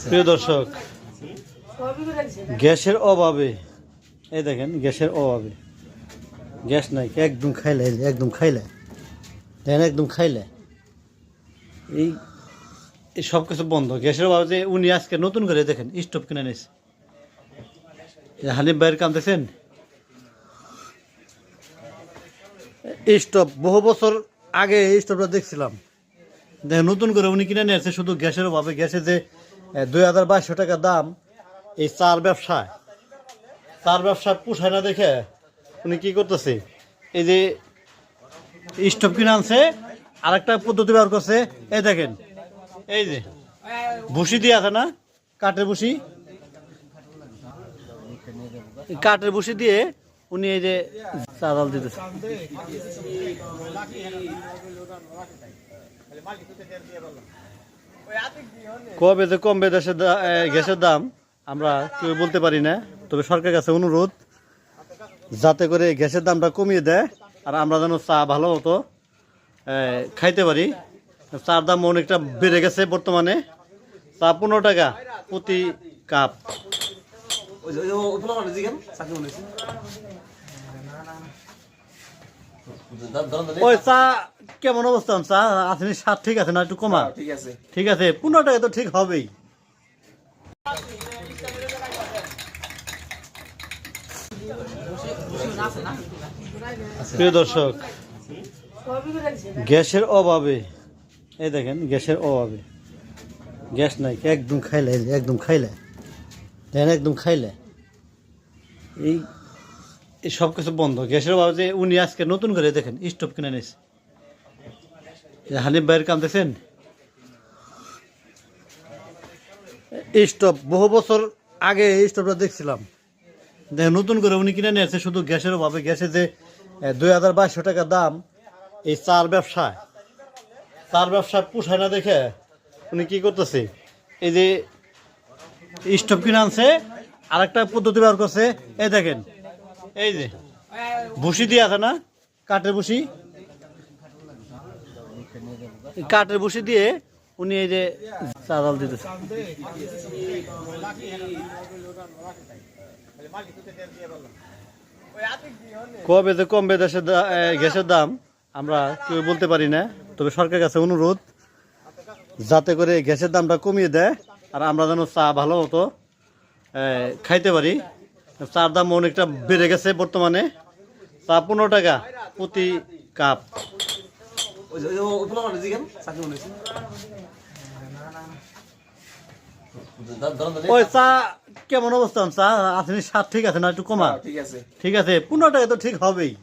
প্রিয় দর্শক, গ্যাসের অভাবে এই দেখেন, গ্যাসের অভাবে গ্যাস নাই, একদম খাইলে দেখেন, একদম খাইলে এই সব কিছু বন্ধ। গ্যাসের অভাবে যে উনি আজকে নতুন করে দেখেন স্টোভ কিনে নিয়েছে। হানিফ ভাইয়ের কাম দেখছেন, স্টোভ বহু বছর আগে এই স্টোভটা দেখছিলাম, দেখেন নতুন করে উনি কিনে নিয়েছে শুধু গ্যাসের অভাবে। গ্যাসের যে 2200 টাকা দাম, এই চার ব্যবসায় পোষায় না দেখে উনি কি করতেছে, এই যে স্টোভ কিনে আনছে, আরেকটা পদ্ধতি ব্যবহার করছে। এই দেখেন, এই যে ভুসি দিয়ে আছে না, কাঠের ভুসি দিয়ে উনি এই যে চাল দিতেছে। কবে যে কমবে দেশের গ্যাসের দাম আমরা কেউ বলতে পারি না, তবে সরকারের কাছে অনুরোধ যাতে করে গ্যাসের দামটা কমিয়ে দেয়, আর আমরা যেন চা ভালো মতো খাইতে পারি। চার দাম অনেকটা বেড়ে গেছে বর্তমানে, চা 15 টাকা প্রতি কাপ। ওই চা কেমন অবস্থা? চা আসেনি, স্বাদ ঠিক আছে না? একটু কমা। ঠিক আছে 15 টাকা তো ঠিক হবেই। প্রিয় দর্শক, গ্যাসের অভাবে এই দেখেন, গ্যাসের অভাবে গ্যাস নাই, একদম খাইলে দেখেন, একদম খাইলে এই সব কিছু বন্ধ। গ্যাসের অভাবে যে উনি আজকে নতুন করে দেখেন স্টোভ কিনে নিয়েছে। হানিফ ভাইয়ের কাম দেখছেন, স্টোভ বহু বছর আগে এই স্টোভটা দেখছিলাম, দেখেন নতুন করে উনি কিনে নিয়েছে শুধু গ্যাসের অভাবে। গ্যাসের যে 2200 টাকা দাম, এই চার ব্যবসায় পোষায় না দেখে উনি কি করতেছে, এই যে স্টোভ কিনে আনছে, আরেকটা পদ্ধতি ব্যবহার করছে। এই দেখেন, এই যে ভুসি দিয়ে আছে না, কাঠের ভুসি দিয়ে উনি এই যে চাল দিতেছে। কবে যে কমবে দেশের গ্যাসের দাম আমরা কেউ বলতে পারি না, তবে সরকারের কাছে অনুরোধ যাতে করে গ্যাসের দামটা কমিয়ে দেয়, আর আমরা যেন চা ভালো মতো খাইতে পারি। চার দাম অনেকটা বেড়ে গেছে বর্তমানে, চা 15 টাকা প্রতি কাপ। ওই চা কেমন অবস্থা? চা আসেনি, স্বাদ ঠিক আছে না? একটু কমা। ঠিক আছে 15 টাকা তো ঠিক হবেই।